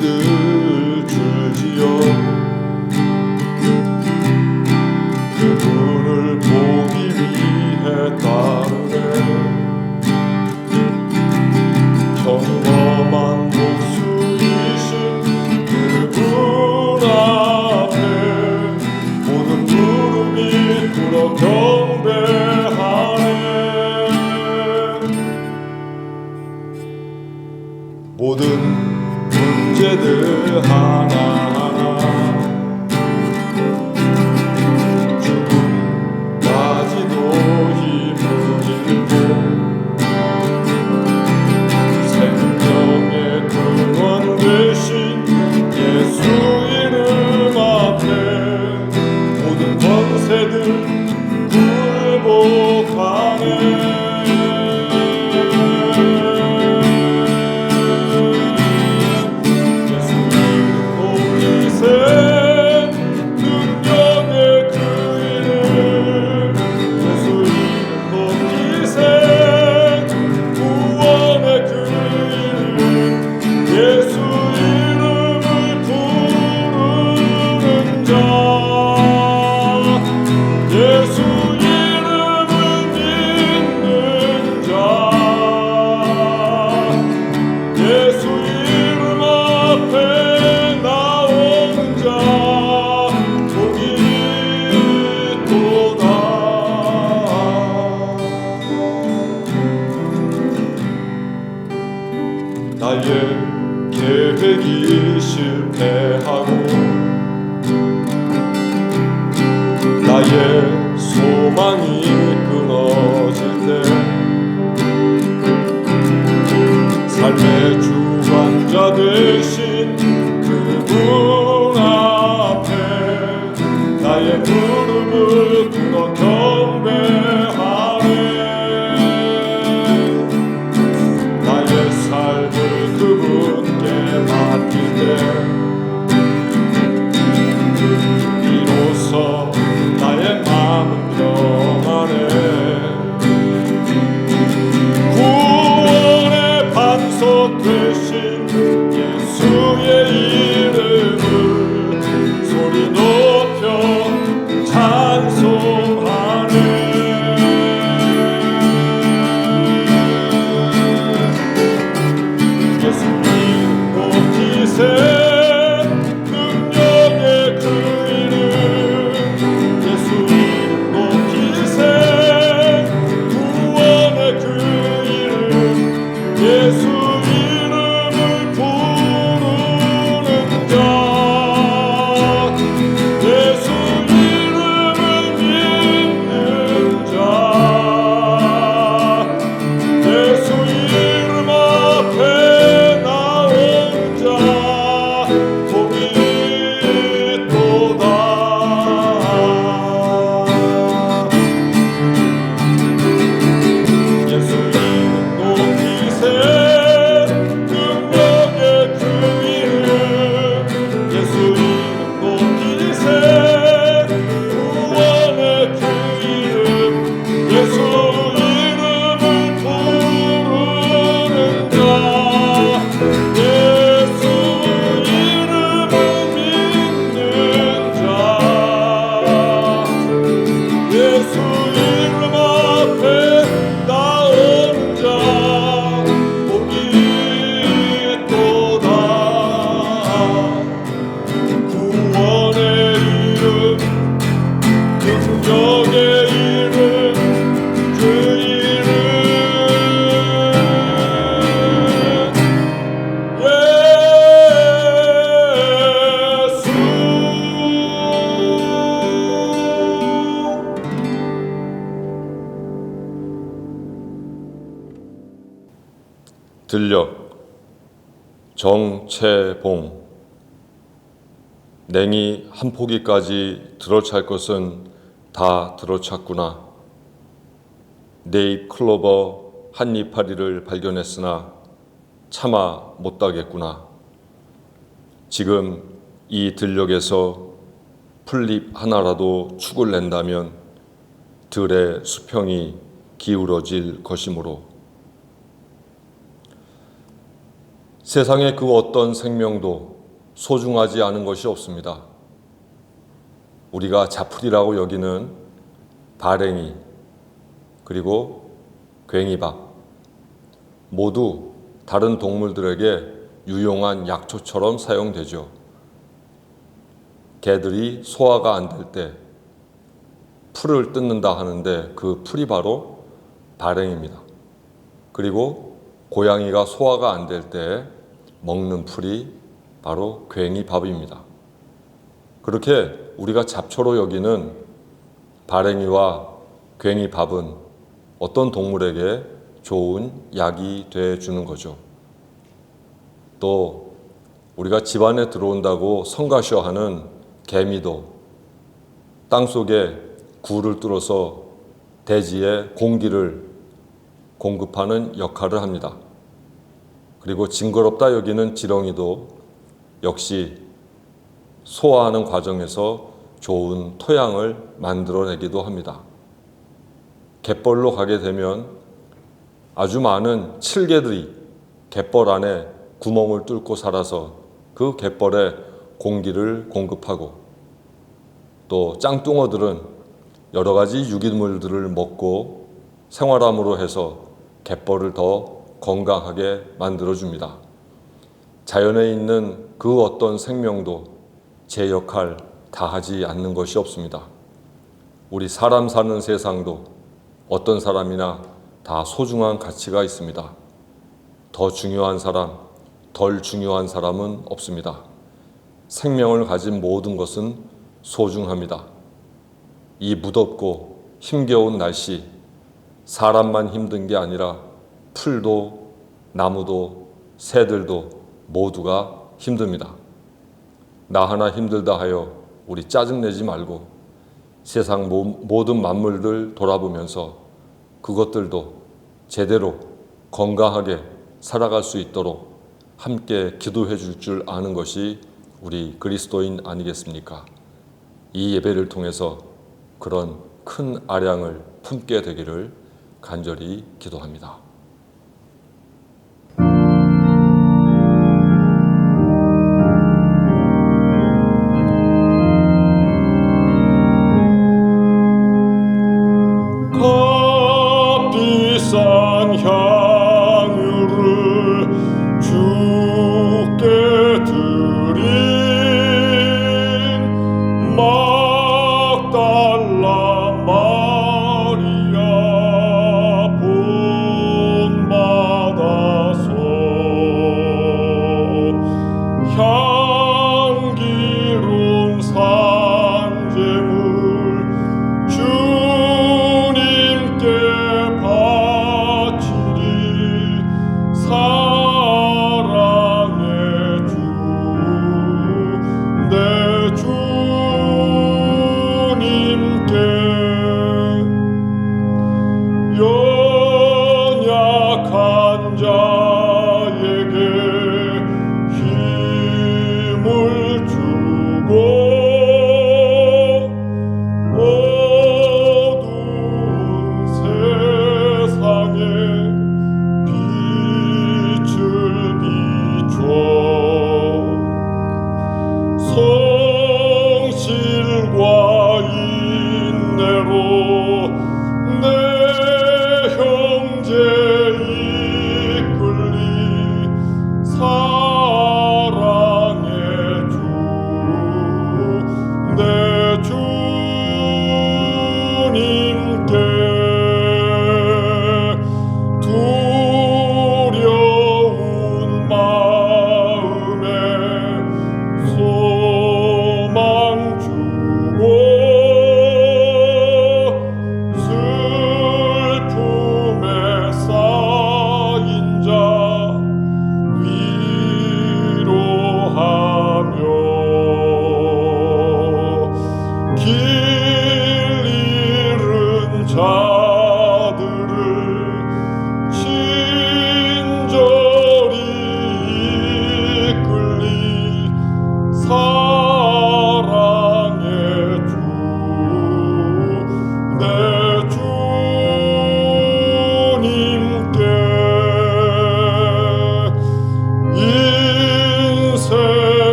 믿을 줄지요. 그분을 보기 위해 따르네. 평범한 목수이신 그분 앞에 모든 무릎이 꿇어 경배하네. 모든 문제들 하나하나 죽음까지도 힘을 잃고 생명의 근원 되신 예수 이름 앞에 모든 권세들 굴복하네. 나의 계획이 실패하고 나의 소망이 끊어질 때 삶의 주관자 되신 그분 앞에 나의 무릎을 꿇어 경배하네. 나의 삶을 그분께 맡길 때 비로소 나의 마음은 평안해. 구원의 반석 되신 예수의 이름을 소리 높여 찬송하네. 예수 이름 높이세. 능력의 그 이름 예수 이름 높이세. 구원의 그 이름 예수 이름을 부르는 자 예수 이름을 믿는 자 예수 이름 앞에 나온 자 복이 있도다. 예수 이름 높이세. 능력의 그 이름 예수 이름 높이세. 구원의 그 이름 예수 이름을 부르는 자 예수 이름을 믿는 자 예수 이름 앞에 나온 자 복이 있도다. 구원의 이름 능력의 이름 그 이름 예수. 들녘 정채봉. 냉이 한 포기까지 들어찰 것은 다 들어찼구나. 내 잎 클로버 한 이파리를 발견했으나 차마 못 따겠구나. 지금 이 들녘에서 풀잎 하나라도 축을 낸다면 들의 수평이 기울어질 것이므로. 세상의 그 어떤 생명도 소중하지 않은 것이 없습니다. 우리가 자풀이라고 여기는 바랭이 그리고 괭이밥 모두 다른 동물들에게 유용한 약초처럼 사용되죠. 개들이 소화가 안 될 때 풀을 뜯는다 하는데 그 풀이 바로 바랭입니다. 그리고 고양이가 소화가 안 될 때 먹는 풀이 바로 괭이밥입니다. 그렇게 우리가 잡초로 여기는 바랭이와 괭이밥은 어떤 동물에게 좋은 약이 돼 주는 거죠. 또 우리가 집안에 들어온다고 성가셔하는 개미도 땅속에 굴을 뚫어서 대지에 공기를 공급하는 역할을 합니다. 그리고 징그럽다 여기는 지렁이도 역시 소화하는 과정에서 좋은 토양을 만들어내기도 합니다. 갯벌로 가게 되면 아주 많은 칠개들이 갯벌 안에 구멍을 뚫고 살아서 그 갯벌에 공기를 공급하고 또 짱뚱어들은 여러 가지 유기물들을 먹고 생활함으로 해서 갯벌을 더 건강하게 만들어줍니다. 자연에 있는 그 어떤 생명도 제 역할 다 하지 않는 것이 없습니다. 우리 사람 사는 세상도 어떤 사람이나 다 소중한 가치가 있습니다. 더 중요한 사람, 덜 중요한 사람은 없습니다. 생명을 가진 모든 것은 소중합니다. 이 무덥고 힘겨운 날씨, 사람만 힘든 게 아니라 풀도, 나무도, 새들도 모두가 힘듭니다. 나 하나 힘들다 하여 우리 짜증내지 말고 세상 모든 만물들 돌아보면서 그것들도 제대로 건강하게 살아갈 수 있도록 함께 기도해 줄 아는 것이 우리 그리스도인 아니겠습니까? 이 예배를 통해서 그런 큰 아량을 품게 되기를 간절히 기도합니다. 값비싼 향유를 주께 드린 막달라 마리아 보시고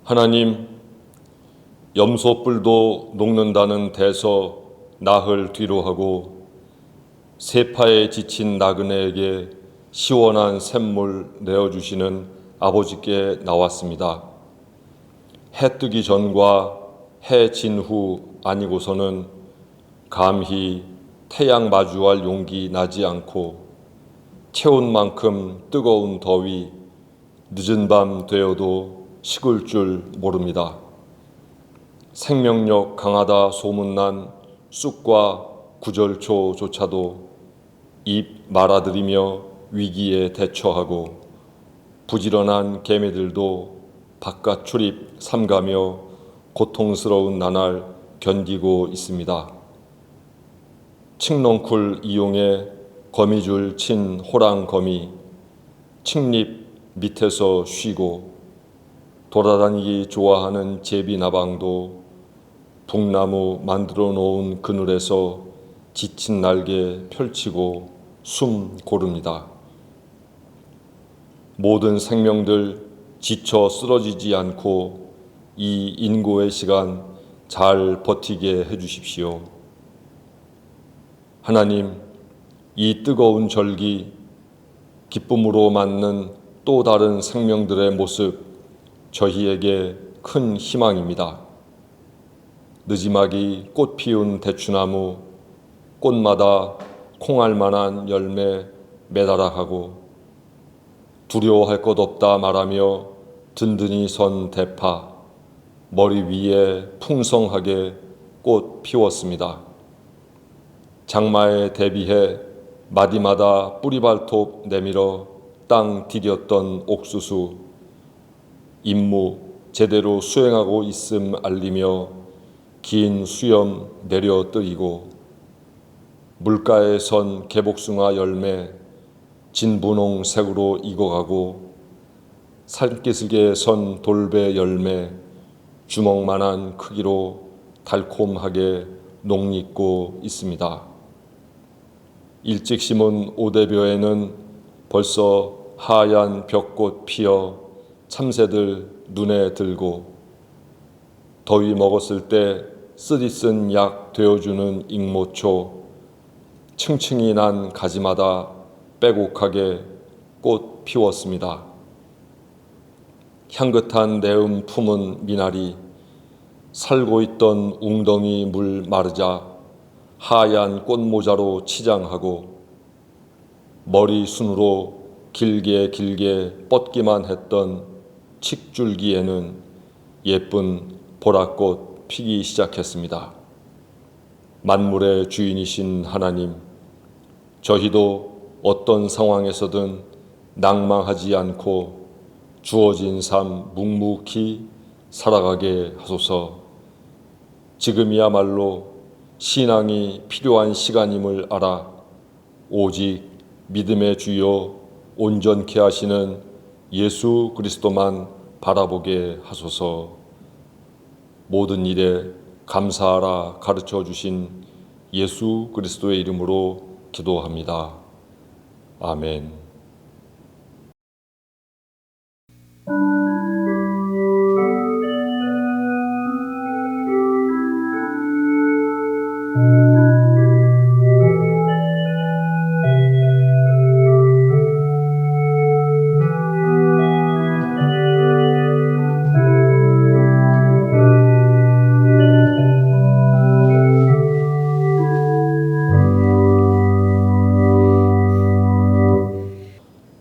하나님, 염소뿔도 녹는다는 대서 나흘 뒤로 하고 세파에 지친 나그네에게 시원한 샘물 내어주시는 아버지께 나왔습니다. 해 뜨기 전과 해 진 후 아니고서는 감히 태양 마주할 용기 나지 않고 태운 만큼 뜨거운 더위, 늦은 밤 되어도 식을 줄 모릅니다. 생명력 강하다 소문난 쑥과 구절초조차도 입 말아들이며 위기에 대처하고 부지런한 개미들도 바깥 출입 삼가며 고통스러운 나날 견디고 있습니다. 칡넝쿨 이용해 거미줄 친 호랑거미, 칡잎 밑에서 쉬고 돌아다니기 좋아하는 제비나방도 북나무 만들어 놓은 그늘에서 지친 날개 펼치고 숨 고릅니다. 모든 생명들 지쳐 쓰러지지 않고 이 인고의 시간 잘 버티게 해주십시오. 하나님, 이 뜨거운 절기, 기쁨으로 맞는 또 다른 생명들의 모습, 저희에게 큰 희망입니다. 느지막이 꽃 피운 대추나무, 꽃마다 콩알 만한 열매 매달아가고 두려워할 것 없다 말하며 든든히 선 대파, 머리 위에 풍성하게 꽃 피웠습니다. 장마에 대비해 마디마다 뿌리발톱 내밀어 땅 디뎠던 옥수수, 임무 제대로 수행하고 있음 알리며 긴 수염 내려뜨리고 물가에 선 개복숭아 열매 진분홍색으로 익어가고 산기슭에 선 돌배 열매 주먹만한 크기로 달콤하게 녹익고 있습니다. 일찍 심은 오대벼에는 벌써 하얀 벽꽃 피어 참새들 눈에 들고 더위 먹었을 때 쓰디쓴 약 되어주는 익모초, 층층이 난 가지마다 빼곡하게 꽃 피웠습니다. 향긋한 내음 품은 미나리, 살고 있던 웅덩이 물 마르자 하얀 꽃모자로 치장하고 머리순으로 길게 뻗기만 했던 칡줄기에는 예쁜 보랏꽃 피기 시작했습니다. 만물의 주인이신 하나님, 저희도 어떤 상황에서든 낭망하지 않고 주어진 삶 묵묵히 살아가게 하소서. 지금이야말로 신앙이 필요한 시간임을 알아 오직 믿음의 주요 온전케 하시는 예수 그리스도만 바라보게 하소서. 모든 일에 감사하라 가르쳐 주신 예수 그리스도의 이름으로 기도합니다. 아멘.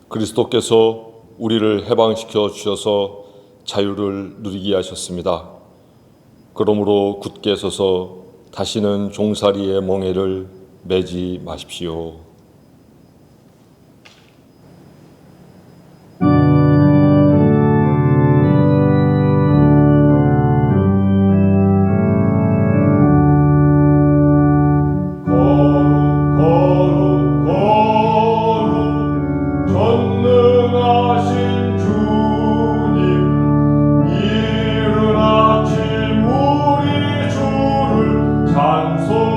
그리스도께서 우리를 해방시켜 주셔서 자유를 누리게 하셨습니다. 그러므로 굳게 서서 다시는 종살이의 멍에를 매지 마십시오. 전능하신 주님, 이른 아침 우리 주를 찬송합니다.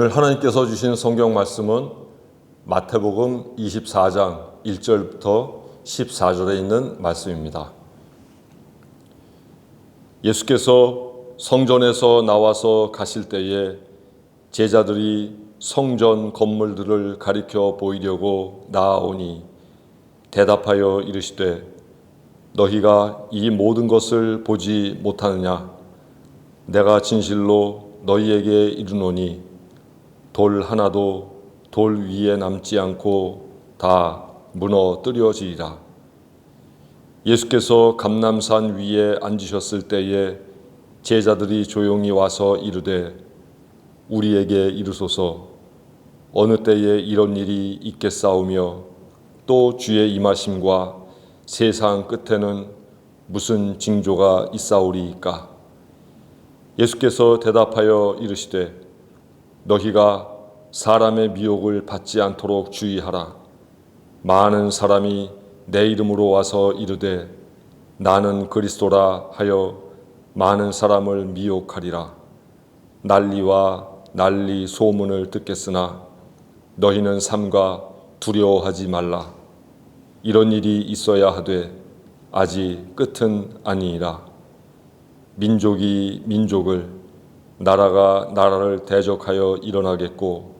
오늘 하나님께서 주신 성경 말씀은 마태복음 24장 1절부터 14절에 있는 말씀입니다. 예수께서 성전에서 나와서 가실 때에 제자들이 성전 건물들을 가리켜 보이려고 나아오니 대답하여 이르시되 너희가 이 모든 것을 보지 못하느냐? 내가 진실로 너희에게 이르노니 돌 하나도 돌 위에 남지 않고 다 무너뜨려지리라. 예수께서 감람산 위에 앉으셨을 때에 제자들이 조용히 와서 이르되 우리에게 이르소서 어느 때에 이런 일이 있겠사오며 또 주의 임하심과 세상 끝에는 무슨 징조가 있사오리이까? 예수께서 대답하여 이르시되 너희가 사람의 미혹을 받지 않도록 주의하라. 많은 사람이 내 이름으로 와서 이르되 나는 그리스도라 하여 많은 사람을 미혹하리라. 난리와 난리 소문을 듣겠으나 너희는 삼가 두려워하지 말라. 이런 일이 있어야 하되 아직 끝은 아니니라. 민족이 민족을, 나라가 나라를 대적하여 일어나겠고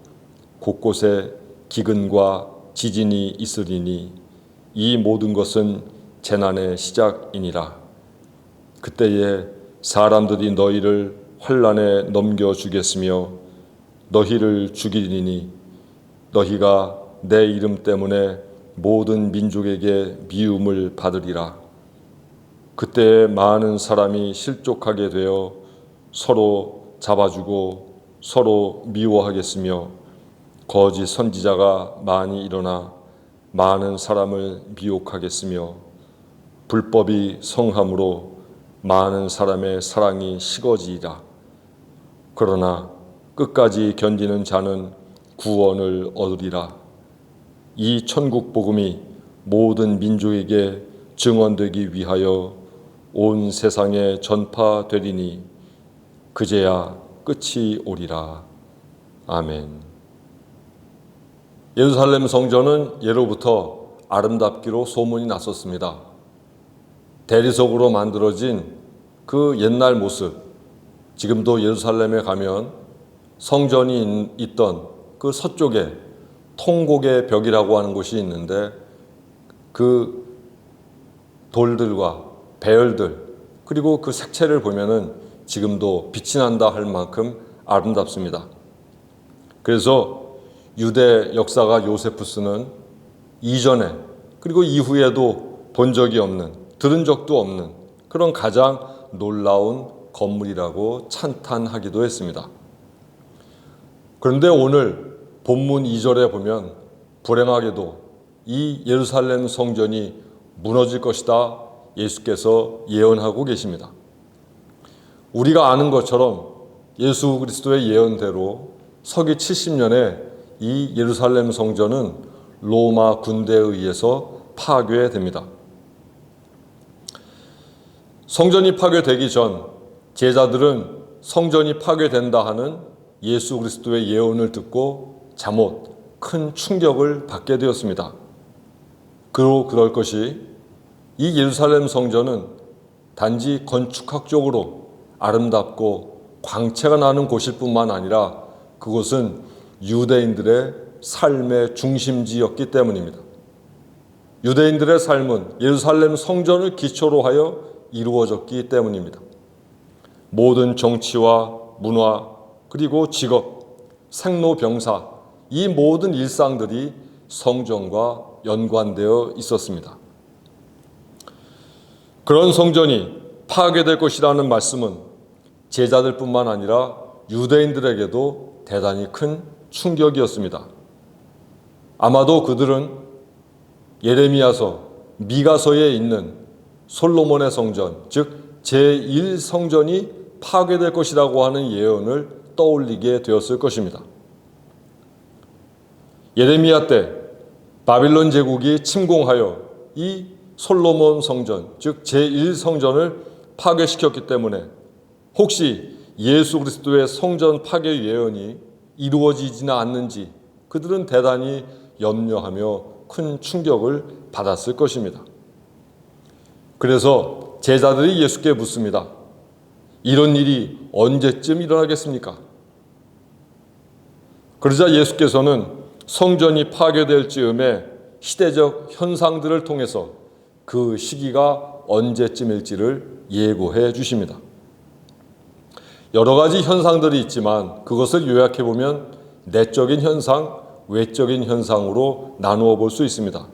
곳곳에 기근과 지진이 있으리니 이 모든 것은 재난의 시작이니라. 그때에 사람들이 너희를 환난에 넘겨주겠으며 너희를 죽이리니 너희가 내 이름 때문에 모든 민족에게 미움을 받으리라. 그때 많은 사람이 실족하게 되어 서로 잡아주고 서로 미워하겠으며 거짓 선지자가 많이 일어나 많은 사람을 미혹하겠으며 불법이 성함으로 많은 사람의 사랑이 식어지리라. 그러나 끝까지 견디는 자는 구원을 얻으리라. 이 천국 복음이 모든 민족에게 증언되기 위하여 온 세상에 전파되리니 그제야 끝이 오리라. 아멘. 예루살렘 성전은 예로부터 아름답기로 소문이 났었습니다. 대리석으로 만들어진 그 옛날 모습, 지금도 예루살렘에 가면 성전이 있던 그 서쪽에 통곡의 벽이라고 하는 곳이 있는데 그 돌들과 배열들 그리고 그 색채를 보면은 지금도 빛이 난다 할 만큼 아름답습니다. 그래서 유대 역사가 요세푸스는 이전에 그리고 이후에도 본 적이 없는, 들은 적도 없는 그런 가장 놀라운 건물이라고 찬탄하기도 했습니다. 그런데 오늘 본문 2절에 보면 불행하게도 이 예루살렘 성전이 무너질 것이다 예수께서 예언하고 계십니다. 우리가 아는 것처럼 예수 그리스도의 예언대로 서기 70년에 이 예루살렘 성전은 로마 군대에 의해서 파괴됩니다. 성전이 파괴되기 전 제자들은 성전이 파괴된다 하는 예수 그리스도의 예언을 듣고 잠옷 큰 충격을 받게 되었습니다. 그럴 것이 이 예루살렘 성전은 단지 건축학적으로 아름답고 광채가 나는 곳일 뿐만 아니라 그곳은 유대인들의 삶의 중심지였기 때문입니다. 유대인들의 삶은 예루살렘 성전을 기초로 하여 이루어졌기 때문입니다. 모든 정치와 문화 그리고 직업, 생로병사 이 모든 일상들이 성전과 연관되어 있었습니다. 그런 성전이 파괴될 것이라는 말씀은 제자들뿐만 아니라 유대인들에게도 대단히 큰 충격이었습니다. 아마도 그들은 예레미야서, 미가서에 있는 솔로몬의 성전, 즉 제1성전이 파괴될 것이라고 하는 예언을 떠올리게 되었을 것입니다. 예레미야 때 바빌론 제국이 침공하여 이 솔로몬 성전, 즉 제1성전을 파괴시켰기 때문에 혹시 예수 그리스도의 성전 파괴 예언이 이루어지지는 않는지 그들은 대단히 염려하며 큰 충격을 받았을 것입니다. 그래서 제자들이 예수께 묻습니다. 이런 일이 언제쯤 일어나겠습니까? 그러자 예수께서는 성전이 파괴될 즈음에 시대적 현상들을 통해서 그 시기가 언제쯤일지를 예고해 주십니다. 여러 가지 현상들이 있지만 그것을 요약해 보면 내적인 현상, 외적인 현상으로 나누어 볼 수 있습니다.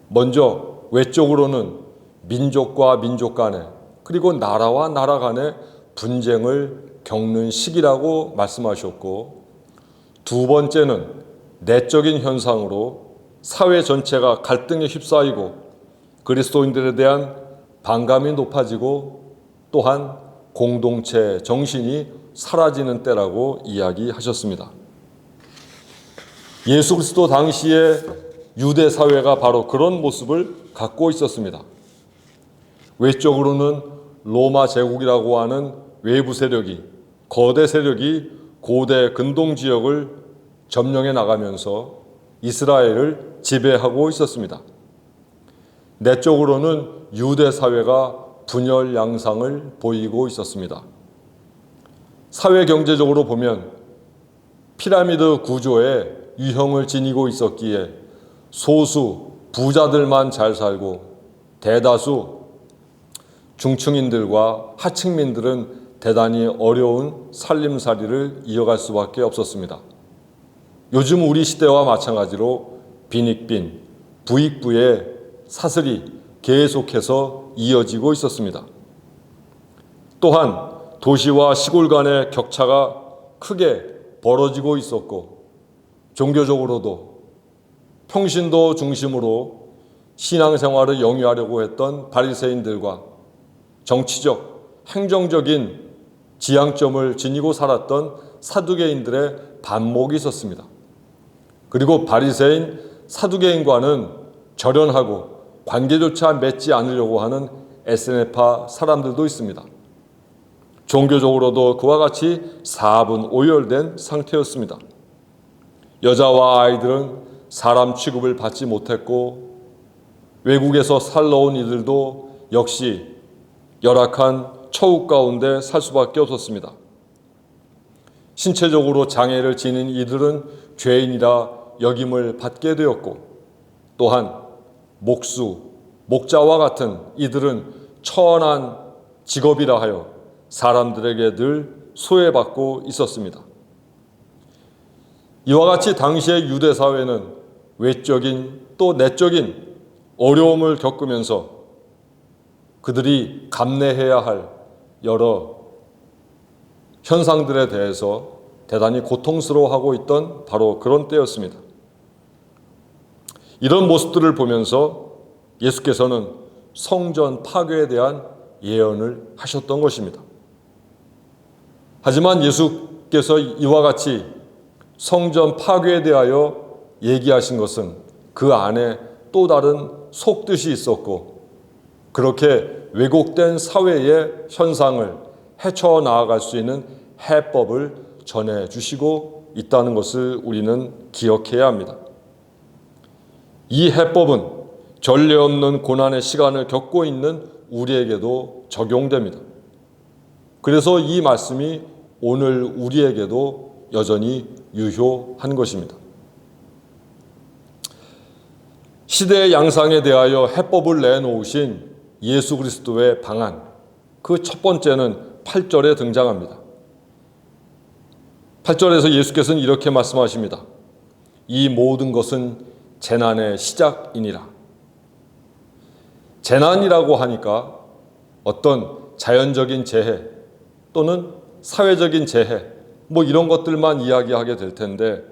먼저 외적으로는 민족과 민족 간에 그리고 나라와 나라 간의 분쟁을 겪는 시기라고 말씀하셨고, 두 번째는 내적인 현상으로 사회 전체가 갈등에 휩싸이고 그리스도인들에 대한 반감이 높아지고 또한 공동체 정신이 사라지는 때라고 이야기하셨습니다. 예수 그리스도 당시의 유대 사회가 바로 그런 모습을 갖고 있었습니다. 외적으로는 로마 제국이라고 하는 외부 세력이, 거대 세력이 고대 근동 지역을 점령해 나가면서 이스라엘을 지배하고 있었습니다. 내적으로는 유대 사회가 분열 양상을 보이고 있었습니다. 사회 경제적으로 보면 피라미드 구조에 유형을 지니고 있었기에 소수 부자들만 잘 살고 대다수 중층인들과 하층민들은 대단히 어려운 살림살이를 이어갈 수밖에 없었습니다. 요즘 우리 시대와 마찬가지로 빈익빈, 부익부의 사슬이 계속해서 이어지고 있었습니다. 또한 도시와 시골 간의 격차가 크게 벌어지고 있었고, 종교적으로도 평신도 중심으로 신앙생활을 영위하려고 했던 바리새인들과 정치적, 행정적인 지향점을 지니고 살았던 사두개인들의 반목이 있었습니다. 그리고 바리새인, 사두개인과는 절연하고 관계조차 맺지 않으려고 하는 에스네파 사람들도 있습니다. 종교적으로도 그와 같이 사분오열된 상태였습니다. 여자와 아이들은 사람 취급을 받지 못했고, 외국에서 살러 온 이들도 역시 열악한 처우 가운데 살 수밖에 없었습니다. 신체적으로 장애를 지닌 이들은 죄인이라 여김을 받게 되었고, 또한 목수, 목자와 같은 이들은 천한 직업이라 하여 사람들에게 늘 소외받고 있었습니다. 이와 같이 당시의 유대 사회는 외적인 또 내적인 어려움을 겪으면서 그들이 감내해야 할 여러 현상들에 대해서 대단히 고통스러워하고 있던 바로 그런 때였습니다. 이런 모습들을 보면서 예수께서는 성전 파괴에 대한 예언을 하셨던 것입니다. 하지만 예수께서 이와 같이 성전 파괴에 대하여 얘기하신 것은 그 안에 또 다른 속뜻이 있었고, 그렇게 왜곡된 사회의 현상을 헤쳐나아갈 수 있는 해법을 전해주시고 있다는 것을 우리는 기억해야 합니다. 이 해법은 전례 없는 고난의 시간을 겪고 있는 우리에게도 적용됩니다. 그래서 이 말씀이 오늘 우리에게도 여전히 유효한 것입니다. 시대의 양상에 대하여 해법을 내놓으신 예수 그리스도의 방안, 그 첫 번째는 8절에 등장합니다. 8절에서 예수께서는 이렇게 말씀하십니다. 이 모든 것은 재난의 시작이니라. 재난이라고 하니까 어떤 자연적인 재해 또는 사회적인 재해 이런 것들만 이야기하게 될 텐데,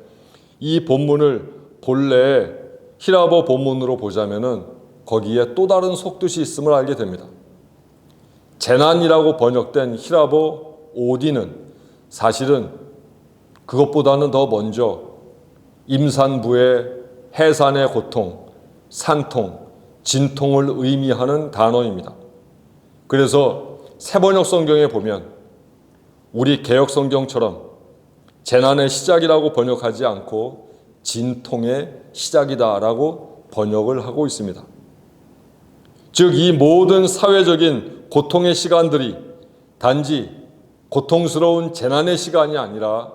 이 본문을 본래의 히라보 본문으로 보자면은 거기에 또 다른 속뜻이 있음을 알게 됩니다. 재난이라고 번역된 히라보 오디는 사실은 그것보다는 더 먼저 임산부의 해산의 고통, 산통, 진통을 의미하는 단어입니다. 그래서 새번역 성경에 보면 우리 개역 성경처럼 재난의 시작이라고 번역하지 않고 진통의 시작이다라고 번역을 하고 있습니다. 즉, 이 모든 사회적인 고통의 시간들이 단지 고통스러운 재난의 시간이 아니라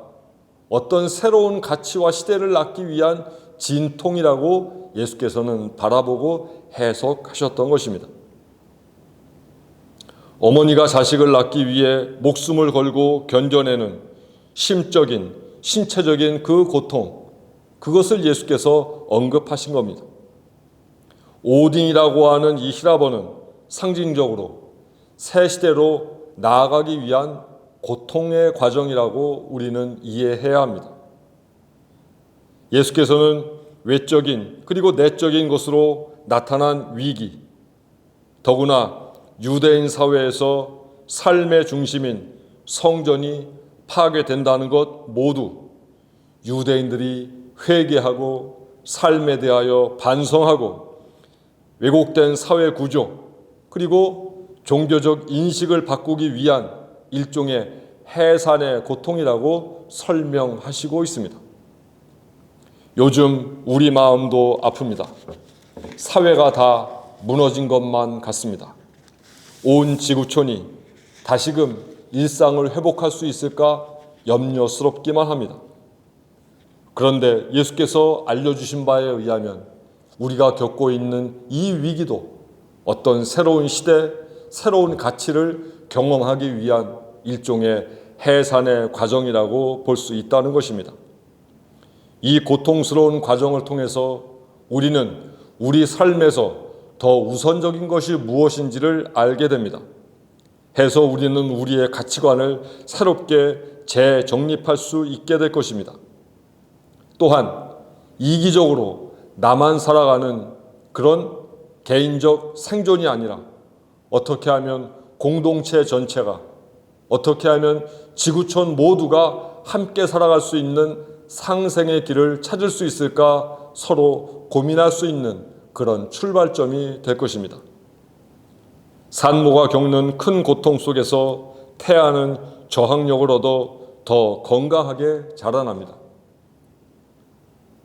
어떤 새로운 가치와 시대를 낳기 위한 진통이라고 예수께서는 바라보고 해석하셨던 것입니다. 어머니가 자식을 낳기 위해 목숨을 걸고 견뎌내는 심적인, 신체적인 그 고통, 그것을 예수께서 언급하신 겁니다. 오딘이라고 하는 이 히라버는 상징적으로 새 시대로 나아가기 위한 고통의 과정이라고 우리는 이해해야 합니다. 예수께서는 외적인 그리고 내적인 것으로 나타난 위기, 더구나 유대인 사회에서 삶의 중심인 성전이 파괴된다는 것 모두 유대인들이 회개하고 삶에 대하여 반성하고 왜곡된 사회 구조 그리고 종교적 인식을 바꾸기 위한 일종의 해산의 고통이라고 설명하시고 있습니다. 요즘 우리 마음도 아픕니다. 사회가 다 무너진 것만 같습니다. 온 지구촌이 다시금 일상을 회복할 수 있을까 염려스럽기만 합니다. 그런데 예수께서 알려주신 바에 의하면 우리가 겪고 있는 이 위기도 어떤 새로운 시대, 새로운 가치를 경험하기 위한 일종의 해산의 과정이라고 볼 수 있다는 것입니다. 이 고통스러운 과정을 통해서 우리는 우리 삶에서 더 우선적인 것이 무엇인지를 알게 됩니다. 해서 우리는 우리의 가치관을 새롭게 재정립할 수 있게 될 것입니다. 또한 이기적으로 나만 살아가는 그런 개인적 생존이 아니라 어떻게 하면 공동체 전체가, 어떻게 하면 지구촌 모두가 함께 살아갈 수 있는 상생의 길을 찾을 수 있을까 서로 고민할 수 있는 그런 출발점이 될 것입니다. 산모가 겪는 큰 고통 속에서 태아는 저항력을 얻어 더 건강하게 자라납니다.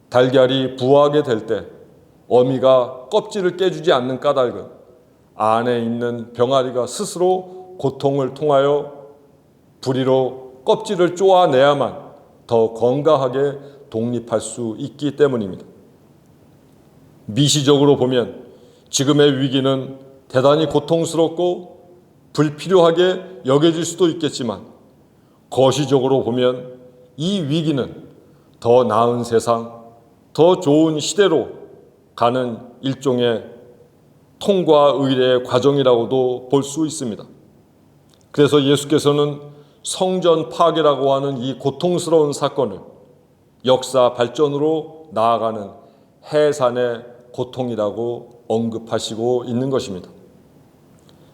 달걀이 부화하게 될 때 어미가 껍질을 깨주지 않는 까닭은 안에 있는 병아리가 스스로 고통을 통하여 부리로 껍질을 쪼아내야만 더 건강하게 독립할 수 있기 때문입니다. 미시적으로 보면 지금의 위기는 대단히 고통스럽고 불필요하게 여겨질 수도 있겠지만 거시적으로 보면 이 위기는 더 나은 세상, 더 좋은 시대로 가는 일종의 통과 의례의 과정이라고도 볼 수 있습니다. 그래서 예수께서는 성전 파괴라고 하는 이 고통스러운 사건을 역사 발전으로 나아가는 해산의 고통이라고 언급하시고 있는 것입니다.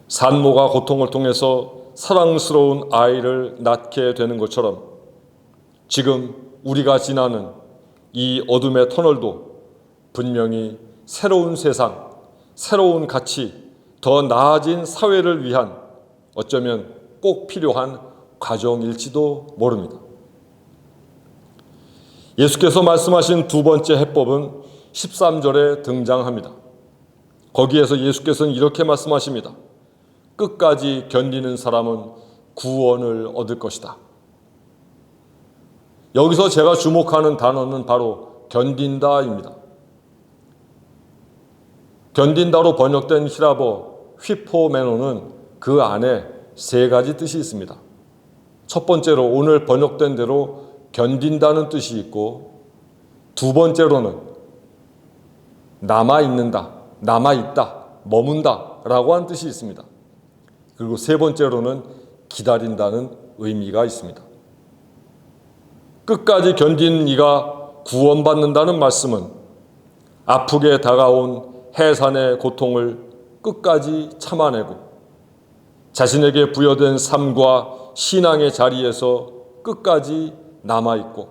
산모가 고통을 통해서 사랑스러운 아이를 낳게 되는 것처럼 지금 우리가 지나는 이 어둠의 터널도 분명히 새로운 세상, 새로운 가치, 더 나아진 사회를 위한 어쩌면 꼭 필요한 과정일지도 모릅니다. 예수께서 말씀하신 두 번째 해법은 13절에 등장합니다. 거기에서 예수께서는 이렇게 말씀하십니다. 끝까지 견디는 사람은 구원을 얻을 것이다. 여기서 제가 주목하는 단어는 바로 견딘다입니다. 견딘다로 번역된 히라버 휘포메노는 그 안에 세 가지 뜻이 있습니다. 첫 번째로 오늘 번역된 대로 견딘다는 뜻이 있고, 두 번째로는 남아있는다, 남아있다, 머문다 라고 하는 뜻이 있습니다. 그리고 세 번째로는 기다린다는 의미가 있습니다. 끝까지 견딘 이가 구원받는다는 말씀은 아프게 다가온 해산의 고통을 끝까지 참아내고 자신에게 부여된 삶과 신앙의 자리에서 끝까지 남아있고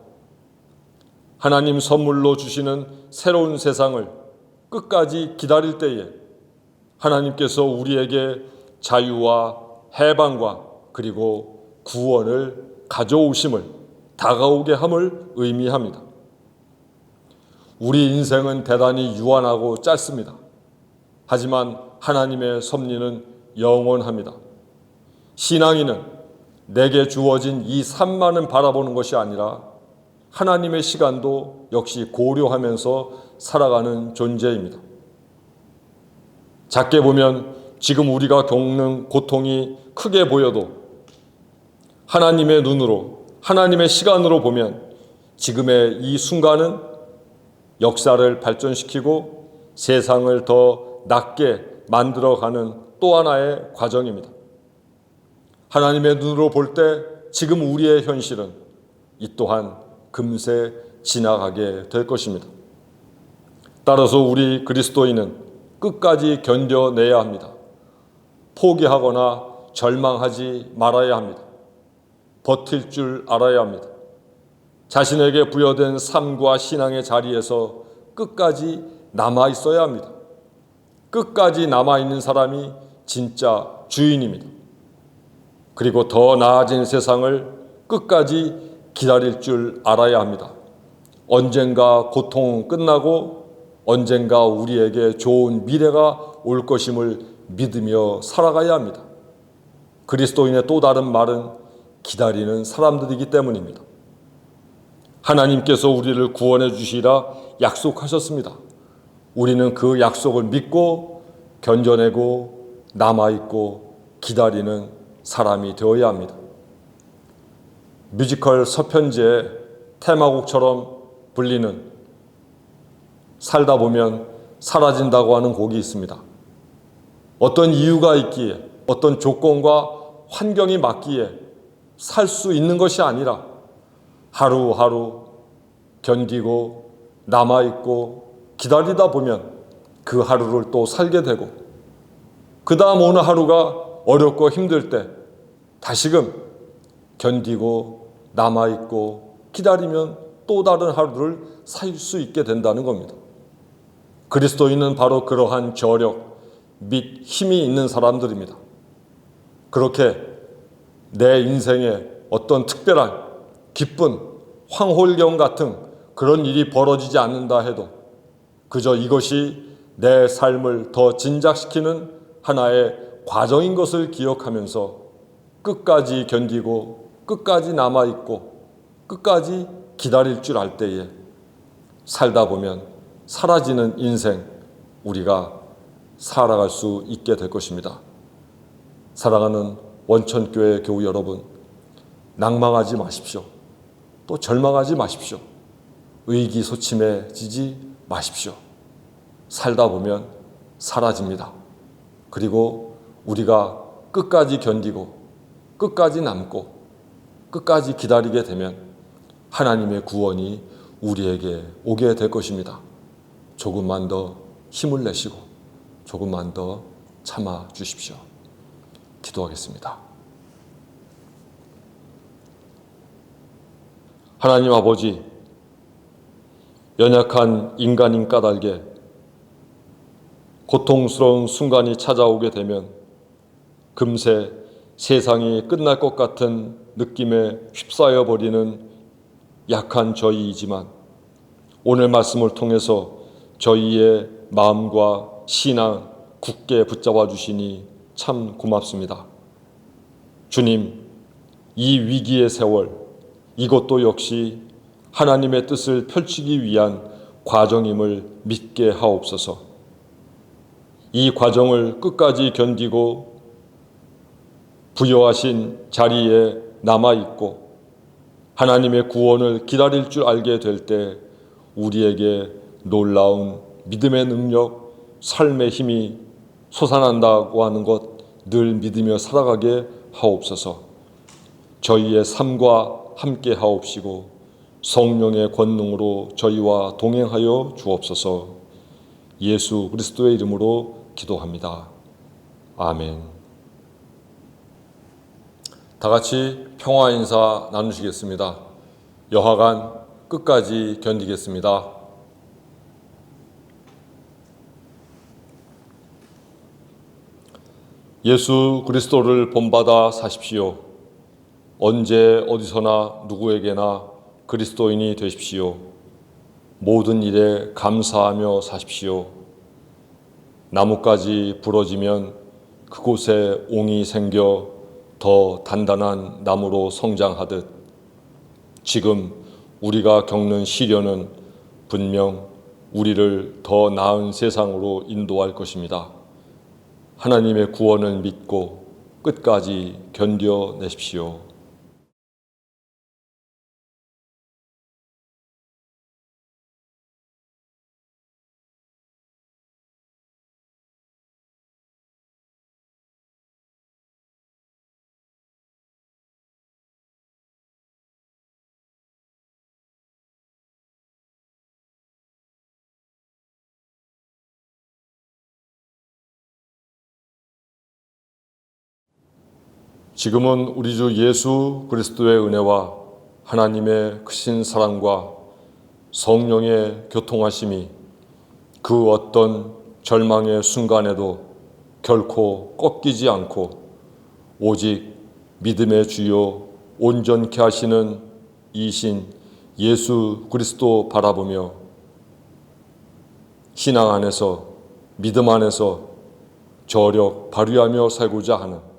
하나님 선물로 주시는 새로운 세상을 끝까지 기다릴 때에 하나님께서 우리에게 자유와 해방과 그리고 구원을 가져오심을 다가오게 함을 의미합니다. 우리 인생은 대단히 유한하고 짧습니다. 하지만 하나님의 섭리는 영원합니다. 신앙인은 내게 주어진 이 삶만은 바라보는 것이 아니라 하나님의 시간도 역시 고려하면서 살아가는 존재입니다. 작게 보면 지금 우리가 겪는 고통이 크게 보여도 하나님의 눈으로, 하나님의 시간으로 보면 지금의 이 순간은 역사를 발전시키고 세상을 더 낫게 만들어가는 또 하나의 과정입니다. 하나님의 눈으로 볼 때 지금 우리의 현실은 이 또한 금세 지나가게 될 것입니다. 따라서 우리 그리스도인은 끝까지 견뎌내야 합니다. 포기하거나 절망하지 말아야 합니다. 버틸 줄 알아야 합니다. 자신에게 부여된 삶과 신앙의 자리에서 끝까지 남아 있어야 합니다. 끝까지 남아있는 사람이 진짜 주인입니다. 그리고 더 나아진 세상을 끝까지 기다릴 줄 알아야 합니다. 언젠가 고통은 끝나고 언젠가 우리에게 좋은 미래가 올 것임을 믿으며 살아가야 합니다. 그리스도인의 또 다른 말은 기다리는 사람들이기 때문입니다. 하나님께서 우리를 구원해 주시리라 약속하셨습니다. 우리는 그 약속을 믿고 견뎌내고 남아있고 기다리는 사람이 되어야 합니다. 뮤지컬 서편제의 테마곡처럼 불리는 살다 보면 사라진다고 하는 곡이 있습니다. 어떤 이유가 있기에, 어떤 조건과 환경이 맞기에 살 수 있는 것이 아니라 하루하루 견디고 남아있고 기다리다 보면 그 하루를 또 살게 되고 그 다음 오는 하루가 어렵고 힘들 때 다시금 견디고 남아있고 기다리면 또 다른 하루를 살 수 있게 된다는 겁니다. 그리스도인은 바로 그러한 저력 및 힘이 있는 사람들입니다. 그렇게 내 인생에 어떤 특별한 기쁜 황홀경 같은 그런 일이 벌어지지 않는다 해도 그저 이것이 내 삶을 더 진작시키는 하나의 과정인 것을 기억하면서 끝까지 견디고 끝까지 남아있고 끝까지 기다릴 줄 알 때에 살다 보면 사라지는 인생 우리가 살아갈 수 있게 될 것입니다. 사랑하는 원천교회 교우 여러분, 낭망하지 마십시오. 또 절망하지 마십시오. 의기소침해지지 마십시오. 살다 보면 사라집니다. 그리고 우리가 끝까지 견디고 끝까지 남고 끝까지 기다리게 되면 하나님의 구원이 우리에게 오게 될 것입니다. 조금만 더 힘을 내시고 조금만 더 참아 주십시오. 기도하겠습니다. 하나님 아버지, 연약한 인간인 까닭에 고통스러운 순간이 찾아오게 되면 금세 세상이 끝날 것 같은 느낌에 휩싸여 버리는 약한 저희이지만 오늘 말씀을 통해서 저희의 마음과 신앙 굳게 붙잡아 주시니 참 고맙습니다. 주님, 이 위기의 세월, 이것도 역시 하나님의 뜻을 펼치기 위한 과정임을 믿게 하옵소서. 이 과정을 끝까지 견디고 부여하신 자리에 남아있고 하나님의 구원을 기다릴 줄 알게 될 때 우리에게 놀라운 믿음의 능력, 삶의 힘이 솟아난다고 하는 것 늘 믿으며 살아가게 하옵소서. 저희의 삶과 함께 하옵시고 성령의 권능으로 저희와 동행하여 주옵소서. 예수 그리스도의 이름으로 기도합니다. 아멘. 다 같이 평화 인사 나누시겠습니다. 여하간 끝까지 견디겠습니다. 예수 그리스도를 본받아 사십시오. 언제 어디서나 누구에게나 그리스도인이 되십시오. 모든 일에 감사하며 사십시오. 나뭇가지 부러지면 그곳에 옹이 생겨 더 단단한 나무로 성장하듯 지금 우리가 겪는 시련은 분명 우리를 더 나은 세상으로 인도할 것입니다. 하나님의 구원을 믿고 끝까지 견뎌내십시오. 지금은 우리 주 예수 그리스도의 은혜와 하나님의 크신 사랑과 성령의 교통하심이 그 어떤 절망의 순간에도 결코 꺾이지 않고 오직 믿음의 주요 온전케 하시는 이신 예수 그리스도 바라보며 신앙 안에서 믿음 안에서 저력 발휘하며 살고자 하는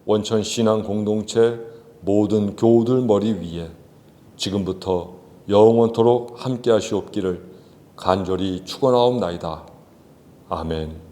원천 신앙 공동체 모든 교우들 머리 위에 지금부터 영원토록 함께 하시옵기를 간절히 축원하옵나이다. 아멘.